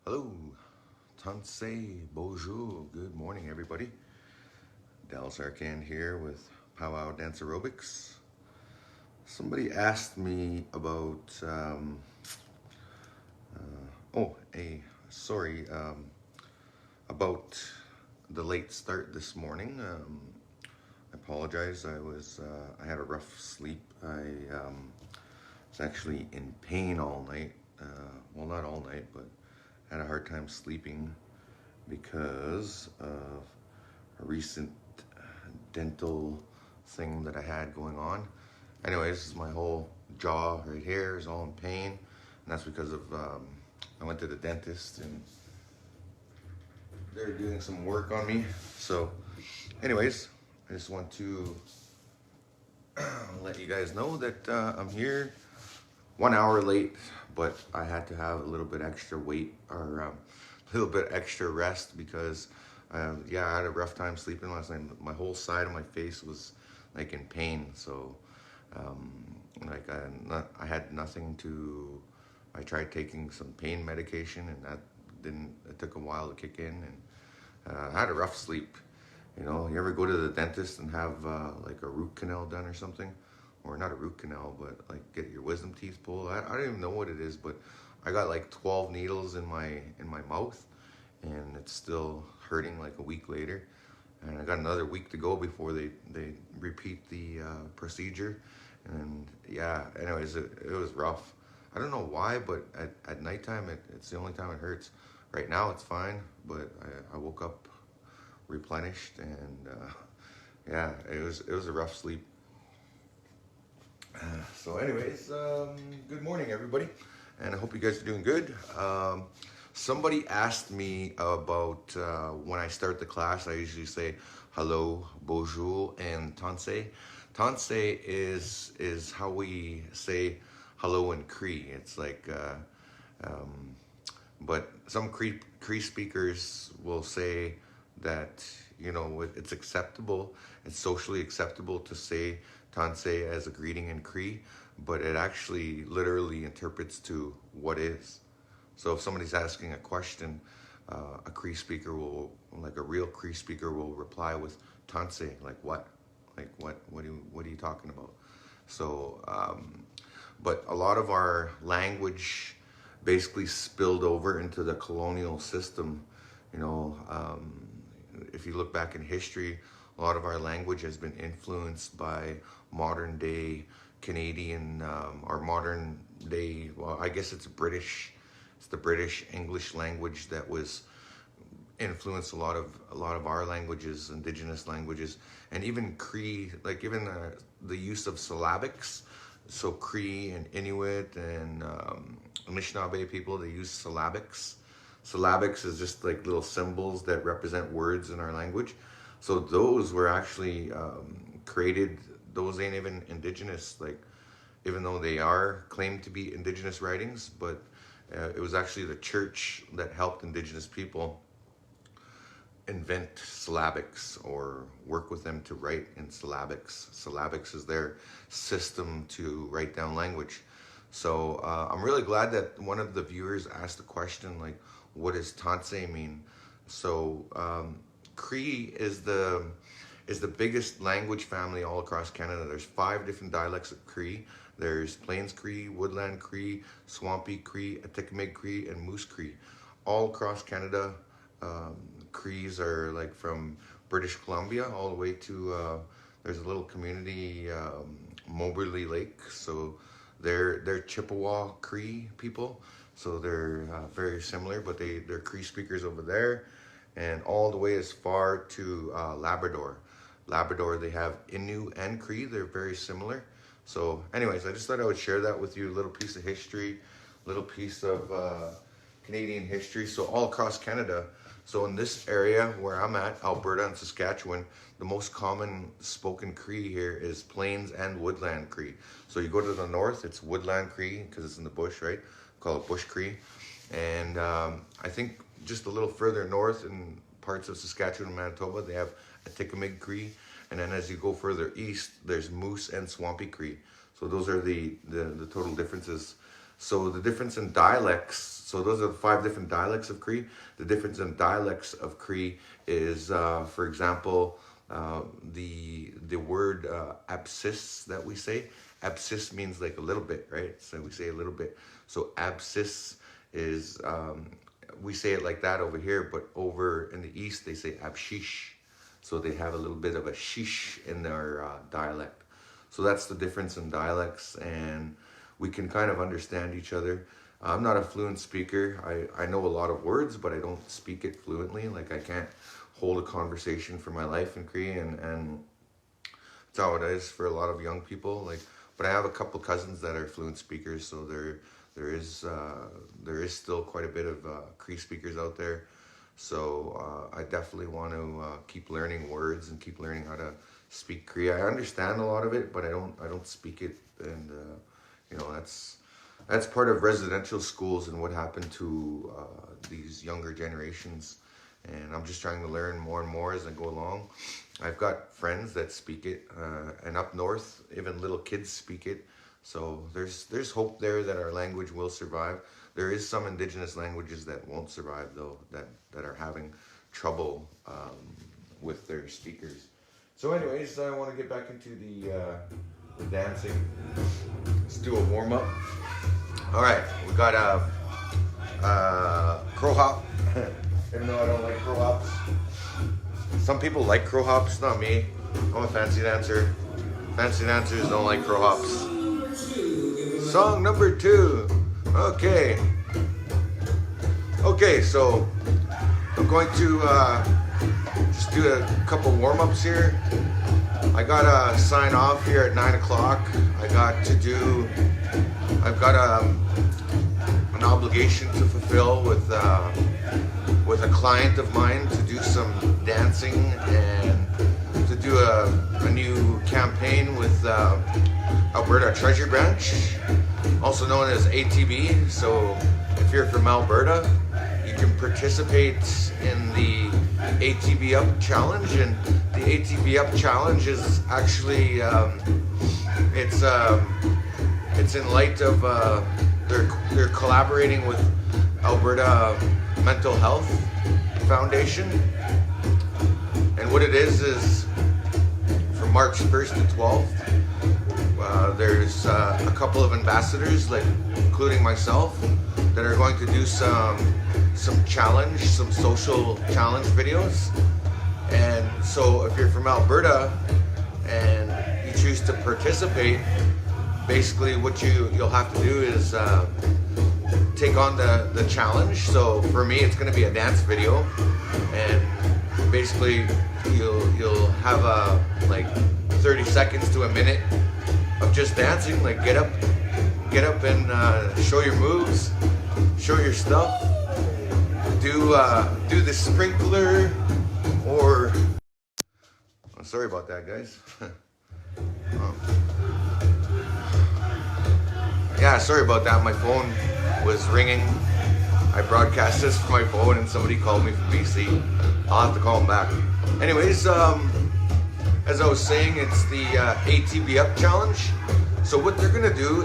Hello, Tansei, bonjour, good morning, everybody. Arcand here with Pow-wow Dance Aerobics. Somebody asked me about, oh, a sorry, about the late start this morning. I apologize. I had a rough sleep. I was actually in pain all night. Well, not all night, but had a hard time sleeping because of a recent dental thing that I had going on. Anyways, my whole jaw right here is all in pain, and that's because of I went to the dentist and they're doing some work on me. So, anyways, I just want to let you guys know that I'm here 1 hour late, but I had to have a little bit extra weight or a little bit extra rest because yeah, I had a rough time sleeping last night. My whole side of my face was like in pain. So like I had nothing to, I tried taking some pain medication and that didn't, it took a while to kick in, and I had a rough sleep. You know, you ever go to the dentist and have like a root canal done or something? Or not a root canal, but like get your wisdom teeth pulled. I don't even know what it is, but I got like 12 needles in my mouth, and it's still hurting like a week later. And I got another week to go before they repeat the procedure. And yeah, anyways, it was rough. I don't know why, but at nighttime it's the only time it hurts. Right now it's fine, but I woke up replenished, and yeah, it was a rough sleep. So anyways, good morning, everybody, and I hope you guys are doing good. Somebody asked me about when I start the class, I usually say hello, bonjour, and tansei. Tansei is how we say hello in Cree. It's like, but some Cree speakers will say that, you know, it's acceptable, it's socially acceptable to say Tansei as a greeting in Cree, but it actually literally interprets to what is. So if somebody's asking a question, a Cree speaker will, like a real Cree speaker will reply with Tansei, like what? Like what are you talking about? So, but a lot of our language basically spilled over into the colonial system. You know, if you look back in history, a lot of our language has been influenced by modern day Canadian or modern day, well, I guess it's British. It's the British English language that was influenced a lot of our languages, indigenous languages, and even Cree, like even the use of syllabics. So Cree and Inuit and Anishinaabe people, they use syllabics. Syllabics is just like little symbols that represent words in our language. So those were actually created, those ain't even indigenous, like even though they are claimed to be indigenous writings, but it was actually the church that helped indigenous people invent syllabics or work with them to write in syllabics. Syllabics is their system to write down language. So I'm really glad that one of the viewers asked the question, like, what does Tansei mean? So Cree is the biggest language family all across Canada. There's 5 different dialects of Cree. There's Plains Cree, Woodland Cree, Swampy Cree, Atikamekw Cree, and Moose Cree. All across Canada, Crees are like from British Columbia all the way to there's a little community, Moberly Lake. So they're Chippewa Cree people. So they're very similar, but they're Cree speakers over there, and all the way as far to Labrador. Labrador, they have Innu and Cree. They're very similar. So anyways, I just thought I would share that with you, a little piece of history, little piece of Canadian history. So all across Canada. So in this area where I'm at, Alberta and Saskatchewan, the most common spoken Cree here is Plains and Woodland Cree. So you go to the north, it's Woodland Cree because it's in the bush, right? Call it Bush Cree. And I think just a little further north in parts of Saskatchewan and Manitoba, they have Atikamekw Cree. And then as you go further east, there's Moose and Swampy Cree. So those are the total differences. So the difference in dialects, So those are the 5 different dialects of Cree. The difference in dialects of Cree is, for example, the word abscis that we say. Abscis means like a little bit, right? So we say a little bit. So abscis is, we say it like that over here, but over in the East they say abshish. So they have a little bit of a shish in their dialect. So that's the difference in dialects, and we can kind of understand each other. I'm not a fluent speaker. I know a lot of words, but I don't speak it fluently. Like, I can't hold a conversation for my life in Cree, and that's how it is for a lot of young people. Like, but I have a couple cousins that are fluent speakers, so there is still quite a bit of Cree speakers out there. So I definitely want to keep learning words and keep learning how to speak Cree. I understand a lot of it, but I don't speak it, and you know, that's part of residential schools and what happened to these younger generations. And I'm just trying to learn more and more as I go along. I've got friends that speak it, and up north, even little kids speak it. So there's hope there that our language will survive. There is some indigenous languages that won't survive, though, that are having trouble with their speakers. So anyways, I want to get back into the dancing. Let's do a warm-up. All right, we got a crow hop. Even though I don't like crow hops. Some people like crow hops, not me. I'm a fancy dancer. Fancy dancers don't like crow hops. Song number 2. Okay. Okay, so I'm going to just do a couple warm-ups here. I gotta sign off here at 9 o'clock. I've got an obligation to fulfill with a client of mine to do some dancing and to do a new campaign with Alberta Treasure Branch, also known as ATB. So if you're from Alberta, you can participate in the ATB Up Challenge, and the ATB Up Challenge is actually it's in light of they're collaborating with Alberta Mental Health Foundation, and what it is from March 1st to 12th, there's a couple of ambassadors, like including myself, that are going to do some social challenge videos. And so if you're from Alberta and you choose to participate, basically what you'll have to do is take on the challenge. So for me, it's going to be a dance video, and basically you'll have like 30 seconds to a minute of just dancing. Like get up and show your moves, show your stuff, do the sprinkler, or oh, sorry about that, guys. Yeah, sorry about that. My phone was ringing. I broadcast this from my phone and somebody called me from BC. I'll have to call them back. Anyways, as I was saying, it's the ATB Up Challenge. So what they're gonna do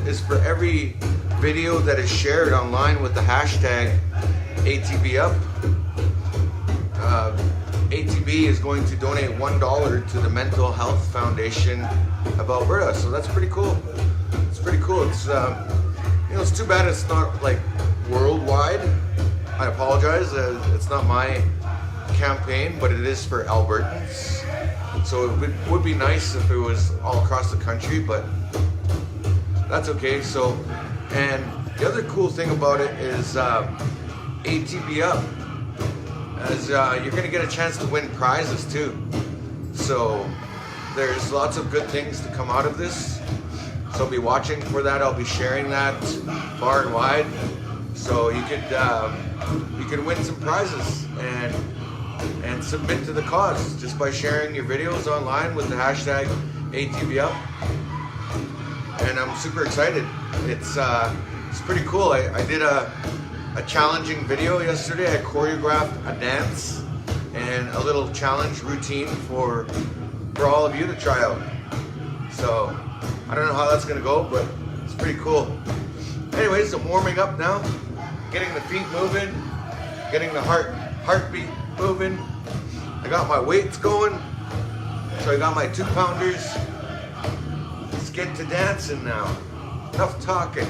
is for every video that is shared online with the hashtag ATB Up, ATB is going to donate $1 to the Mental Health Foundation of Alberta. So that's pretty cool. It's pretty cool. It's it's too bad it's not like worldwide. I apologize. It's not my campaign, but it is for Albertans. So it would be nice if it was all across the country, but that's okay. So, and the other cool thing about it is ATB Up, as you're gonna get a chance to win prizes too. So there's lots of good things to come out of this. So I'll be watching for that. I'll be sharing that far and wide. So you could win some prizes and submit to the cause just by sharing your videos online with the hashtag ATBUp. And I'm super excited. It's pretty cool. I did a challenging video yesterday. I choreographed a dance and a little challenge routine for all of you to try out. So I don't know how that's gonna go, but it's pretty cool. Anyways, I'm warming up now. getting the feet moving, getting the heartbeat moving. I got my weights going, so I got my 2-pounders. Let's get to dancing now. Enough talking.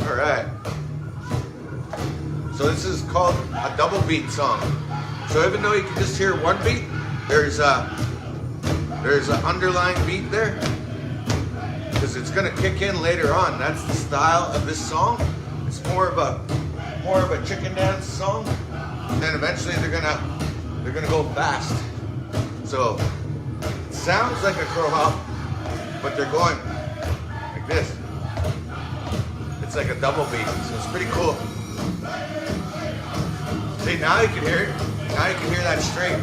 All right. So this is called a double beat song. So even though you can just hear one beat, there's an underlying beat there, because it's gonna kick in later on. That's the style of this song. It's more of a chicken dance song, and then eventually they're gonna go fast. So it sounds like a crow hop, but they're going like this. It's like a double beat, so it's pretty cool. See, now you can hear it. Now you can hear that straight.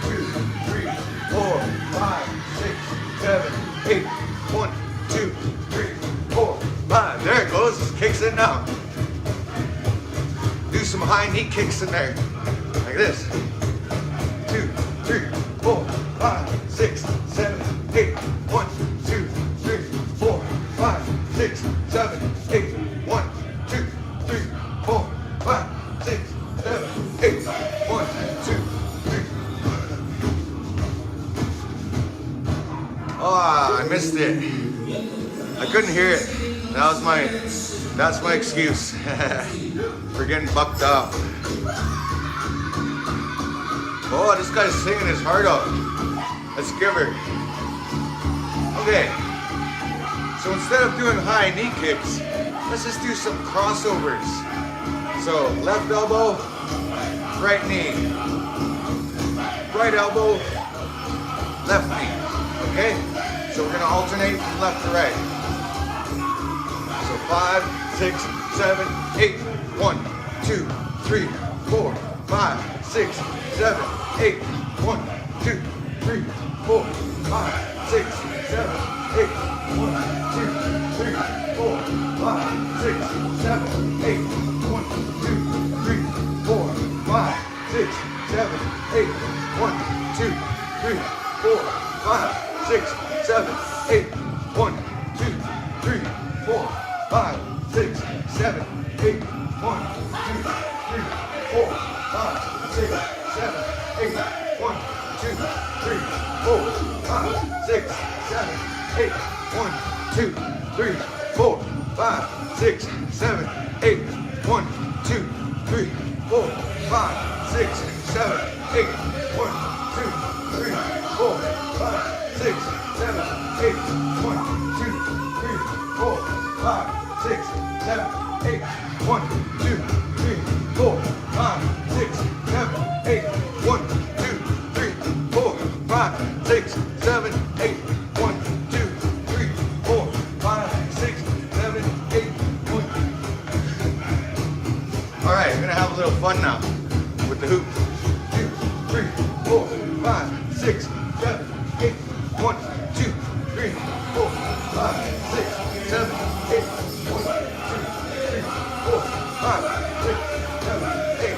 2, 3, 4, 5, 6, 7, 8. 1, 2, 3, 4, 5. There it goes. It kicks in now. Do some high knee kicks in there. Like this. 2, 3, 4, 5, 6, 7, 8. 1, 2, 3, 4, 5, 6, 7, 8. 1, 2, 3, 4, 5, 6, 7, 8. 1, 2, 3. Oh, I missed it. I couldn't hear it. That's my excuse for getting bucked off. Oh, this guy's singing his heart out. Let's give her. Okay. So instead of doing high knee kicks, let's just do some crossovers. So left elbow, right knee. Right elbow, left knee. Okay? So we're gonna alternate from left to right. So 5, 6, 7, 8. 1, 2, 3, 4, 5, 6, 7, 8. 1, 2, 3, 4, 5, 6, 7, 8. 1, 2, 3, 4, 5, 6, 7, 8. 1, 2, 3, 4, 5, 6, 7, 8. 1, 2, 3, 4, 5, 6, 7, 8. 1, 2, 3, 4, 5, 6, 7, 8. 1, 2, 3, 4, 5, 6, 7, 8. 1, 2, 3, 4, 5, 6, 7, 8. 1, 2, 3, 4, 5, 6, 7, 8. 1, 2, 3, 4, 5, 6, 7, 8. 1, 2, 3, 4, 5, 6, 7, 8. 1, 2, 3, 4, 5, 6, 7, 8. 1, 2, 3, 4, 5, 6, 7, 8. 1, 2, 3, 4, 5, 6, 7, 8. 1, 2, 3, 4, 5, 6, 7, 8. 1. All right, we're gonna have a little fun now with the hoops. 2, 3, 4, 5, 6, 7, 8. 1, 2, 3, 4, 5, 6, 7, 8. 1, 2, 3, 4, 5, 6, 7, 8.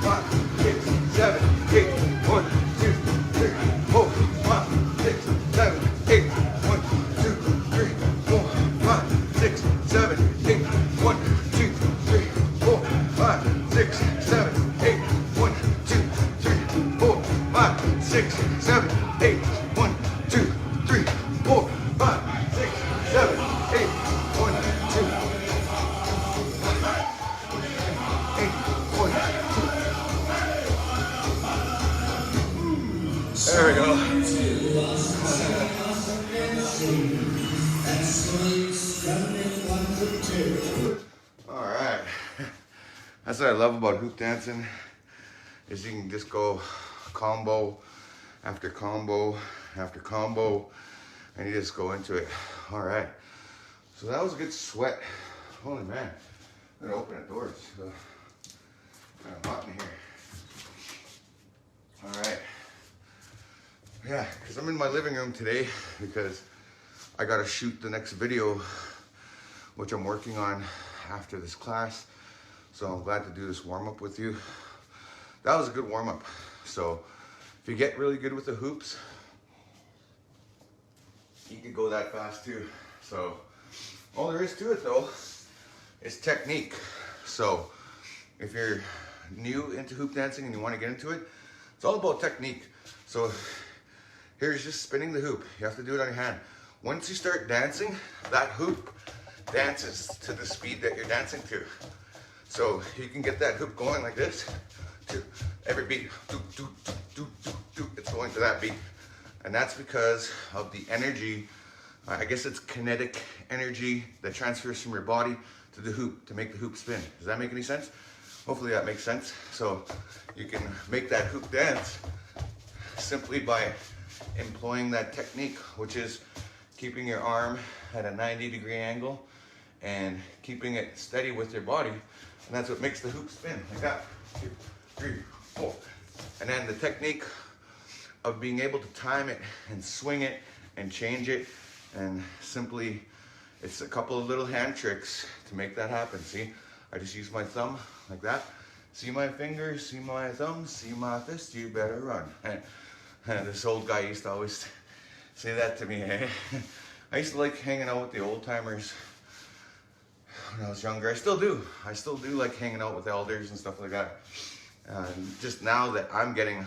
5, 6, 7, 8. 1, 2, 3, 4, 5, 6, 7, 8. 1, 2, 3, 4, 5, 6, 7, 8. 1, 2, 3, 4, 5, 6, 7, 8. 1, 2, 3, 4, 5, 6, 7, 8. 1, 2, 3, 4, 5, 6, 7, 8. 1, 2, 8. 1, 2. There we go. All right. That's what I love about hoop dancing, is you can just go combo after combo after combo, and you just go into it. All right. So that was a good sweat. Holy man. I'm gonna open the doors. So kind of hot in here. All right. Yeah, because I'm in my living room today because I gotta shoot the next video, which I'm working on after this class. So I'm glad to do this warm-up with you. That was a good warm-up. So if you get really good with the hoops, you could go that fast too. So all there is to it though is technique. So if you're new into hoop dancing and you want to get into it, it's all about technique. So here's just spinning the hoop. You have to do it on your hand. Once you start dancing, that hoop dances to the speed that you're dancing to. So you can get that hoop going like this to every beat. Do, do, do, do, do, do. It's going to that beat. And that's because of the energy, I guess it's kinetic energy that transfers from your body to the hoop to make the hoop spin. Does that make any sense? Hopefully that makes sense. So you can make that hoop dance simply by employing that technique, which is keeping your arm at a 90-degree angle and keeping it steady with your body. And that's what makes the hoop spin, like that. 2, 3, 4. And then the technique of being able to time it and swing it and change it, and simply, it's a couple of little hand tricks to make that happen. See, I just use my thumb like that. See my finger, see my thumb, see my fist, you better run. And this old guy used to always say that to me. I used to like hanging out with the old timers when I was younger. I still do like hanging out with elders and stuff like that. Just now that I'm getting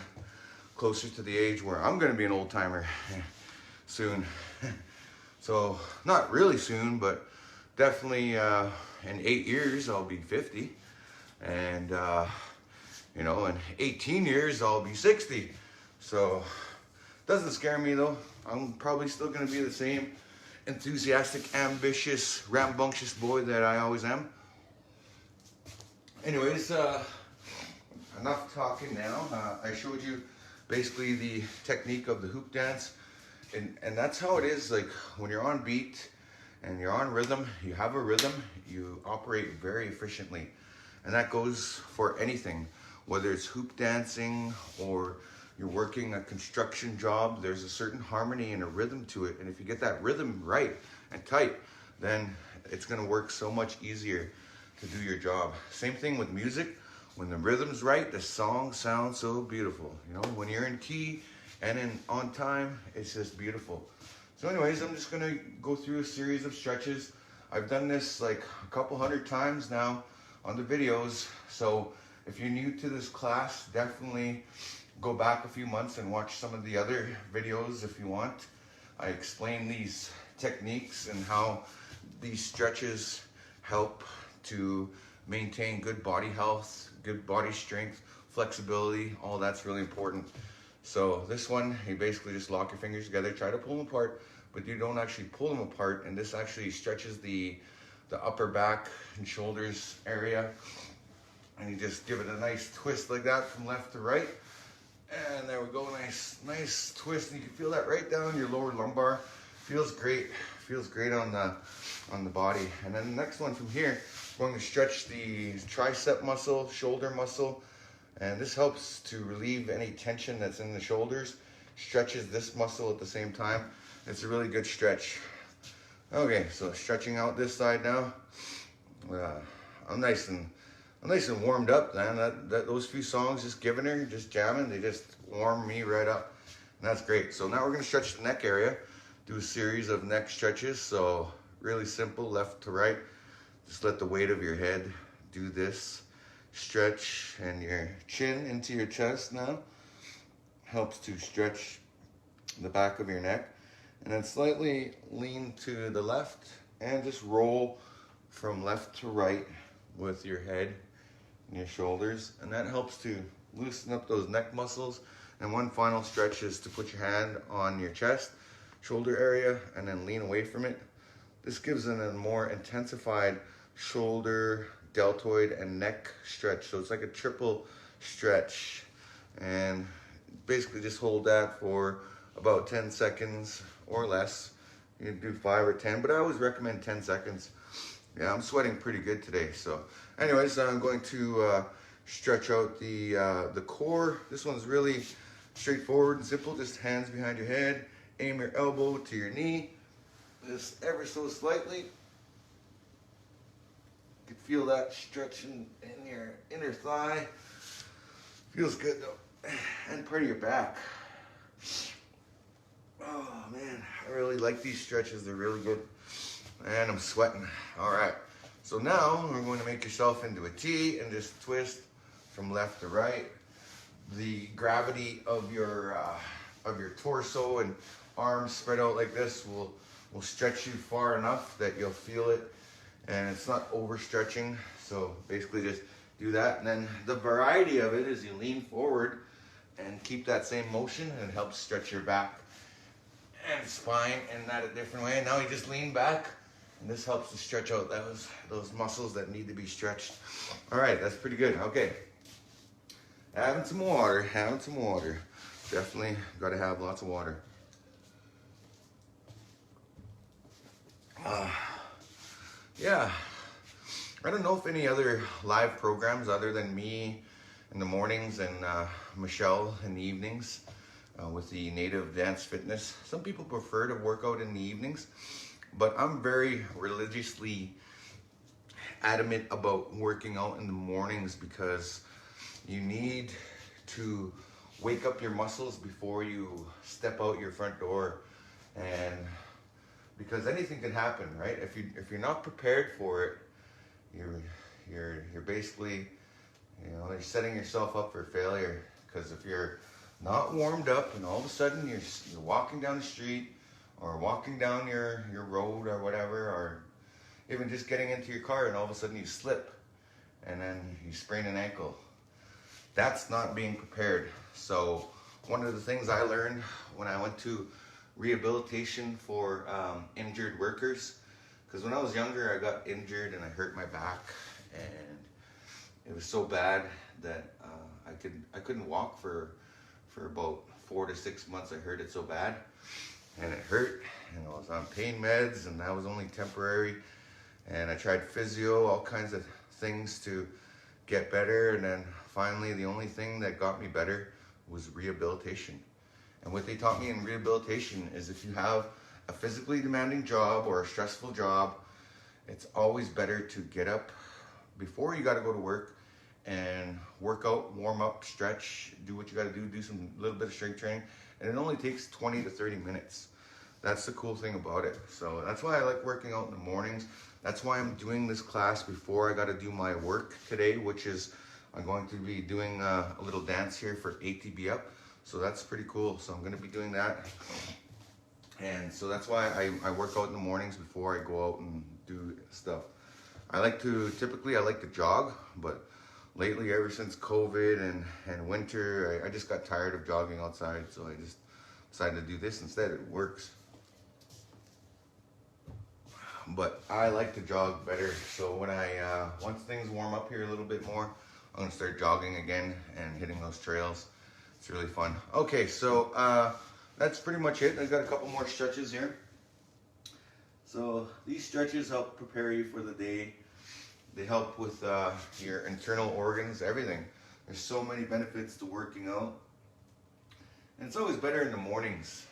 closer to the age where I'm gonna be an old timer soon. So not really soon, but definitely in 8 years I'll be 50, and you know, in 18 years I'll be 60. So doesn't scare me though. I'm probably still gonna be the same enthusiastic, ambitious, rambunctious boy that I always am. Anyways, enough talking now. I showed you basically the technique of the hoop dance, and that's how it is. Like when you're on beat and you're on rhythm, you have a rhythm, you operate very efficiently. And that goes for anything, whether it's hoop dancing or you're working a construction job. There's a certain harmony and a rhythm to it. And if you get that rhythm right and tight, then it's gonna work so much easier to do your job. Same thing with music. When the rhythm's right, the song sounds so beautiful. You know, when you're in key and on time, it's just beautiful. So anyways, I'm just gonna go through a series of stretches. I've done this like a couple hundred times now on the videos. So if you're new to this class, definitely go back a few months and watch some of the other videos if you want. I explain these techniques and how these stretches help to maintain good body health, good body strength, flexibility. All that's really important. So this one, you basically just lock your fingers together, try to pull them apart, but you don't actually pull them apart, and this actually stretches the upper back and shoulders area, and you just give it a nice twist like that from left to right, and there we go. Nice twist, and you can feel that right down your lower lumbar. Feels great on the body. And then the next one from here, we're going to stretch the tricep muscle, shoulder muscle, and this helps to relieve any tension that's in the shoulders, stretches this muscle at the same time. It's a really good stretch. Okay, so stretching out this side now. I'm nice and warmed up, man. Those few songs, just jamming, they just warm me right up, and that's great. So now we're gonna stretch the neck area, do a series of neck stretches. So really simple, left to right. Just let the weight of your head do this. Stretch and your chin into your chest now. Helps to stretch the back of your neck. And then slightly lean to the left and just roll from left to right with your head and your shoulders. And that helps to loosen up those neck muscles. And one final stretch is to put your hand on your chest, shoulder area, and then lean away from it. This gives it a more intensified shoulder, deltoid, and neck stretch. So it's like a triple stretch. And basically just hold that for about 10 seconds or less. You can do 5 or 10, but I always recommend 10 seconds. Yeah, I'm sweating pretty good today. So anyways, I'm going to stretch out the core. This one's really straightforward and simple. Just hands behind your head, aim your elbow to your knee, just ever so slightly. You can feel that stretching in your inner thigh. Feels good though. And part of your back. Oh man, I really really like these stretches. They're really good. And I'm sweating. All right. So now we're going to make yourself into a T and just twist from left to right. The gravity of your torso and arms spread out like this will stretch you far enough that you'll feel it, and it's not overstretching. So basically just do that, and then the variety of it is you lean forward and keep that same motion, and it helps stretch your back and spine in that a different way. And now you just lean back, and this helps to stretch out those muscles that need to be stretched. All right, that's pretty good. Okay, having some water. Definitely got to have lots of water. Yeah, I don't know if any other live programs other than me in the mornings and Michelle in the evenings with the Native Dance Fitness. Some people prefer to work out in the evenings, but I'm very religiously adamant about working out in the mornings because you need to wake up your muscles before you step out your front door, and because anything can happen, right? If you're not prepared for it, you're basically, you're setting yourself up for failure. Because if you're not warmed up and all of a sudden you're walking down the street or walking down your road or whatever, or even just getting into your car and all of a sudden you slip and then you sprain an ankle, that's not being prepared. So one of the things I learned when I went to rehabilitation for injured workers, because when I was younger I got injured and I hurt my back, and it was so bad that I couldn't walk for about 4 to 6 months. I hurt it so bad, and it hurt, and I was on pain meds, and that was only temporary, and I tried physio, all kinds of things to get better, and then finally the only thing that got me better was rehabilitation. And what they taught me in rehabilitation is if you have a physically demanding job or a stressful job, it's always better to get up before you got to go to work and work out, warm up, stretch, do what you got to do some little bit of strength training, and it only takes 20 to 30 minutes. That's the cool thing about it. So that's why I like working out in the mornings. That's why I'm doing this class before I got to do my work today, which is I'm going to be doing a little dance here for ATB Up. So that's pretty cool. So I'm going to be doing that. And so that's why I work out in the mornings before I go out and do stuff. Typically I like to jog, but lately ever since COVID and winter, I just got tired of jogging outside. So I just decided to do this instead. It works. But I like to jog better. So when once things warm up here a little bit more, I'm going to start jogging again and hitting those trails. It's really fun. Okay, so that's pretty much it. I've got a couple more stretches here. So these stretches help prepare you for the day. They help with your internal organs, everything. There's so many benefits to working out. And it's always better in the mornings,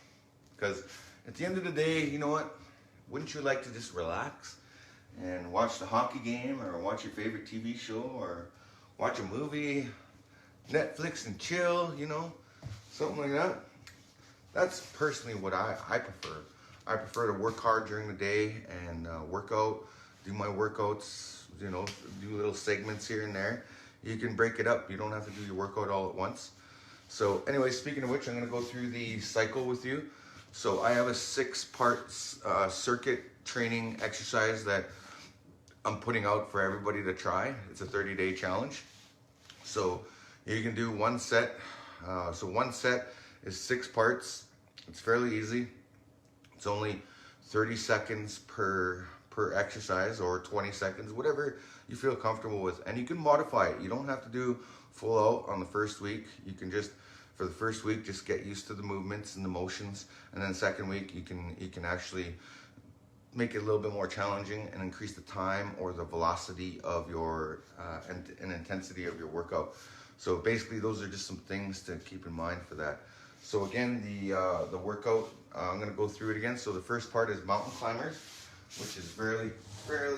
because at the end of the day, you know what? Wouldn't you like to just relax and watch the hockey game, or watch your favorite TV show, or watch a movie, Netflix and chill, something like that? That's personally what I prefer. I prefer to work hard during the day and work out, do my workouts, do little segments here and there. You can break it up. You don't have to do your workout all at once. So anyway, speaking of which, I'm going to go through the cycle with you. So I have a 6-part circuit training exercise that I'm putting out for everybody to try. It's a 30-day challenge. So you can do one set. So one set is 6 parts. It's fairly easy. It's only 30 seconds per exercise, or 20 seconds, whatever you feel comfortable with. And you can modify it. You don't have to do full out on the first week. You can just, for the first week, just get used to the movements and the motions. And then the second week, you can actually make it a little bit more challenging and increase the time or the velocity of your and intensity of your workout. So basically, those are just some things to keep in mind for that. So again, the workout, I'm going to go through it again. So the first part is mountain climbers, which is fairly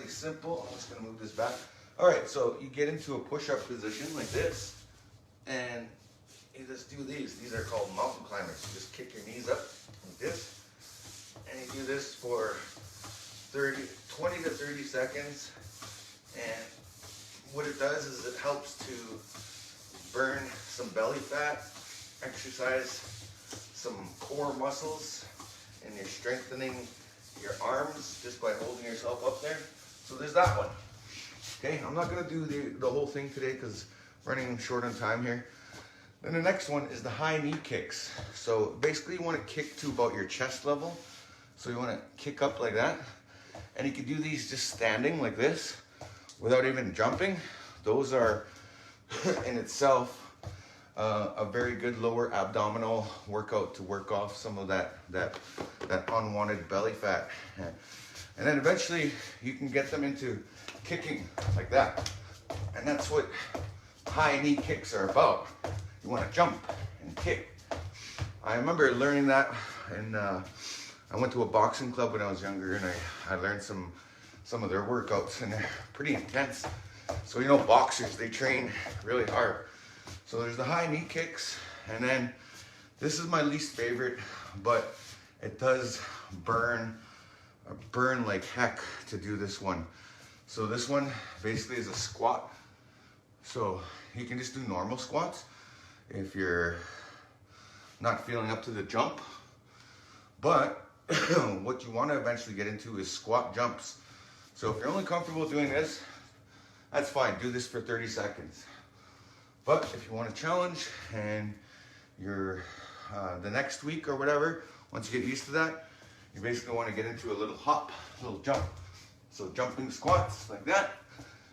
simple. I'm just going to move this back. All right, so you get into a push-up position like this, and you just do these. These are called mountain climbers. You just kick your knees up like this, and you do do this for 20 to 30 seconds. And what it does is it helps to burn some belly fat, exercise some core muscles, and you're strengthening your arms just by holding yourself up there. So there's that one. Okay, I'm not gonna do the whole thing today because running short on time here. Then the next one is the high knee kicks. So basically you want to kick to about your chest level. So you want to kick up like that. And you can do these just standing like this without even jumping. Those are in itself a very good lower abdominal workout to work off some of that unwanted belly fat. And then eventually you can get them into kicking like that. And that's what high knee kicks are about. You want to jump and kick. I remember learning that, and I went to a boxing club when I was younger, and I learned some of their workouts, and they're pretty intense. So you know, boxers, they train really hard. So there's the high knee kicks, and then this is my least favorite, but it does burn like heck to do this one. So this one basically is a squat. So you can just do normal squats if you're not feeling up to the jump. But what you want to eventually get into is squat jumps. So if you're only comfortable doing this, that's fine. Do this for 30 seconds. But if you want to challenge and you're the next week or whatever, once you get used to that, you basically want to get into a little hop, a little jump. So jumping squats like that.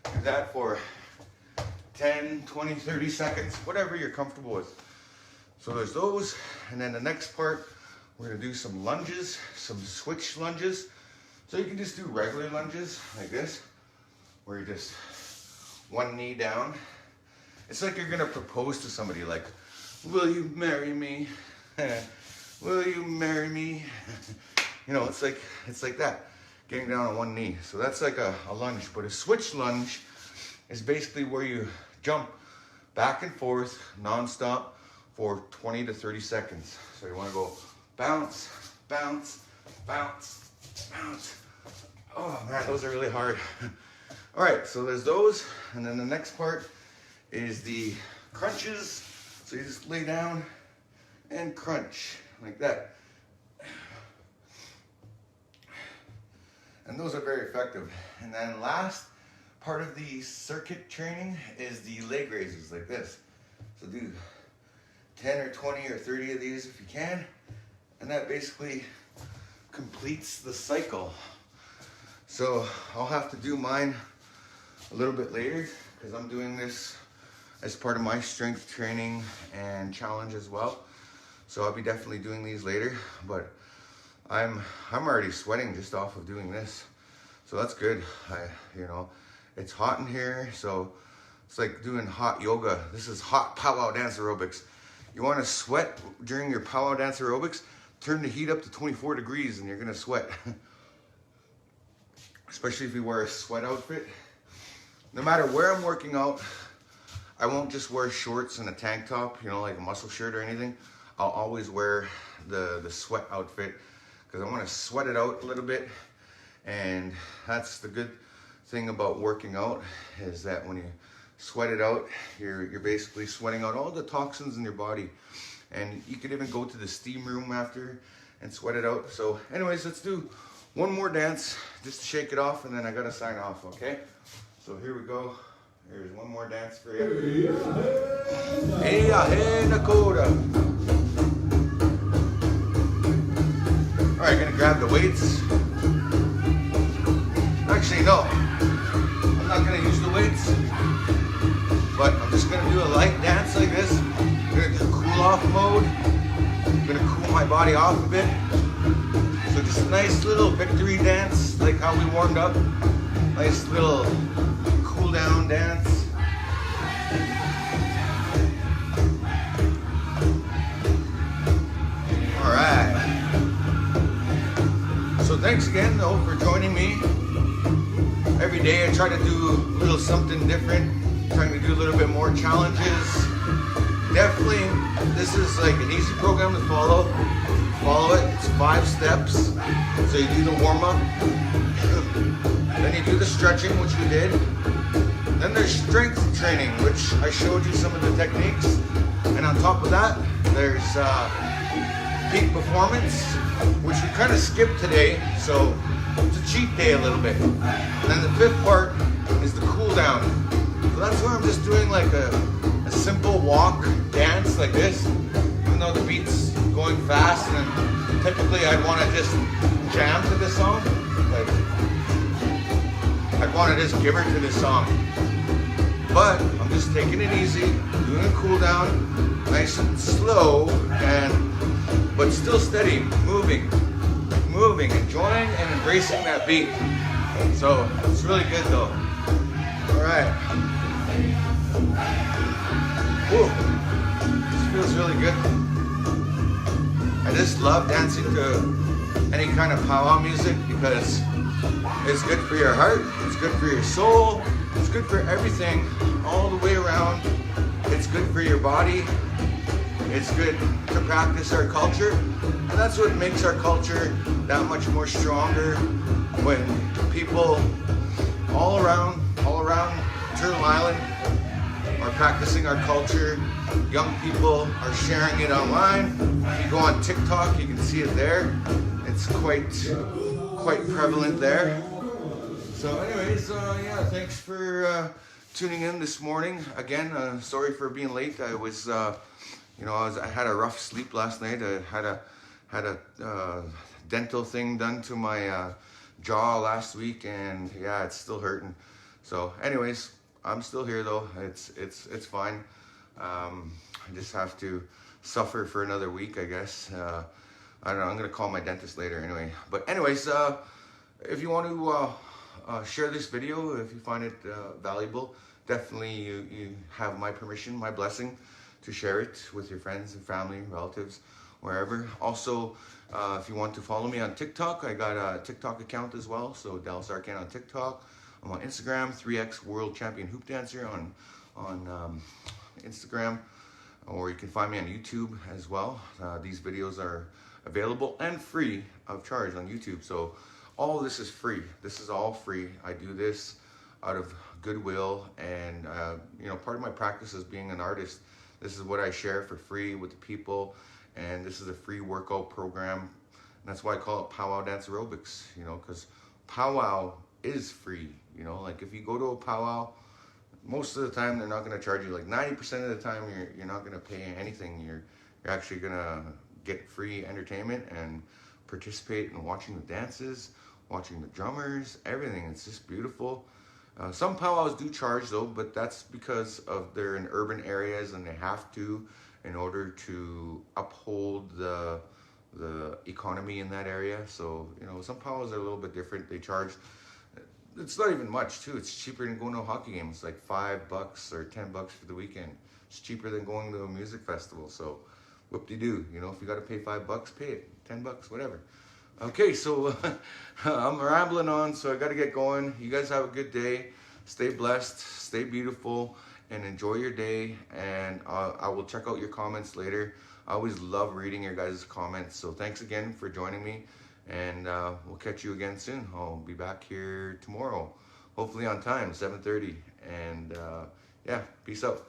Do that for 10, 20, 30 seconds, whatever you're comfortable with. So there's those. And then the next part, we're gonna do some lunges, some switch lunges. So you can just do regular lunges like this, where you just one knee down. It's like you're gonna propose to somebody, like, will you marry me? Will you marry me? You know, it's like that, getting down on one knee. So that's like a lunge, but a switch lunge is basically where you jump back and forth non-stop for 20 to 30 seconds. So you want to go bounce, bounce, bounce, bounce. Oh man, those are really hard. All right, so there's those. And then the next part is the crunches. So you just lay down and crunch like that. And those are very effective. And then last part of the circuit training is the leg raises like this. So do 10 or 20 or 30 of these if you can. And that basically completes the cycle. So I'll have to do mine a little bit later because I'm doing this as part of my strength training and challenge as well. So I'll be definitely doing these later, but I'm already sweating just off of doing this. So that's good. You know, it's hot in here, so it's like doing hot yoga. This is hot Pow-wow Dance Aerobics. You want to sweat during your Pow-wow Dance Aerobics? Turn the heat up to 24 degrees and you're gonna sweat. Especially if you wear a sweat outfit. No matter where I'm working out, I won't just wear shorts and a tank top, you know, like a muscle shirt or anything. I'll always wear the sweat outfit because I want to sweat it out a little bit. And that's the good thing about working out, is that when you sweat it out, you're basically sweating out all the toxins in your body. And you could even go to the steam room after and sweat it out. So anyways, let's do one more dance just to shake it off, and then I gotta sign off, okay? So here we go. Here's one more dance for you. Hey, hey, Nakota. All right, gonna grab the weights. Actually, no, I'm not gonna use the weights, but I'm just gonna do a light dance like this. I'm gonna do cool off mode. I'm gonna cool my body off a bit. So just a nice little victory dance, like how we warmed up. Nice little cool down dance. All right. So thanks again though for joining me. Every day I try to do a little something different, trying to do a little bit more challenges. Definitely, this is like an easy program to follow. Follow it. It's 5 steps. So you do the warm-up. Then you do the stretching, which we did. Then there's strength training, which I showed you some of the techniques. And on top of that, there's peak performance, which we kind of skipped today. So it's a cheat day a little bit. And then the 5th part is the cool down. So that's where I'm just doing like a simple walk dance like this, even though the beat's going fast, and then typically I'd want to just jam to this song. Like I'd want to just give her to this song. But I'm just taking it easy, doing a cool down, nice and slow, but still steady, moving, enjoying and embracing that beat. So it's really good though. All right. Whew. This feels really good. I just love dancing to any kind of powwow music because it's good for your heart, it's good for your soul, it's good for everything all the way around. It's good for your body. It's good to practice our culture. And that's what makes our culture that much more stronger, when people all around Turtle Island are practicing our culture. Young people are sharing it online. If you go on TikTok, you can see it there. It's quite prevalent there. So anyways, yeah, thanks for tuning in this morning. Again, sorry for being late. I was, I had a rough sleep last night. I had a dental thing done to my jaw last week, and yeah, it's still hurting. So anyways, I'm still here though. It's fine. I just have to suffer for another week, I guess. I don't know. I'm gonna call my dentist later anyway. But anyways, if you want to share this video, if you find it valuable, definitely you have my permission, my blessing to share it with your friends and family, relatives, wherever. Also, if you want to follow me on TikTok, I got a TikTok account as well. So Dallas Arcand on TikTok. I'm on Instagram, 3X World Champion Hoop Dancer on Instagram, or you can find me on YouTube as well. These videos are available and free of charge on YouTube. So all of this is free. This is all free. I do this out of goodwill, and part of my practice is being an artist. This is what I share for free with the people, and this is a free workout program. And that's why I call it Pow-wow Dance Aerobics, because powwow is free. Like if you go to a powwow, most of the time they're not going to charge you. Like 90% of the time you're not going to pay anything. You're actually going to get free entertainment and participate in watching the dances, watching the drummers, everything. It's just beautiful. Some powwows do charge though, but that's because they're in urban areas and they have to, in order to uphold the economy in that area. So some powwows are a little bit different. They charge. It's not even much too. It's cheaper than going to a hockey game. It's like $5 or $10 for the weekend. It's cheaper than going to a music festival. So whoop-de-doo. If you got to pay $5, pay it. $10, whatever. Okay, so I'm rambling on, so I got to get going. You guys have a good day. Stay blessed, stay beautiful, and enjoy your day. And I will check out your comments later. I always love reading your guys' comments. So thanks again for joining me. And we'll catch you again soon. I'll be back here tomorrow, hopefully on time, 7:30. And yeah, peace out.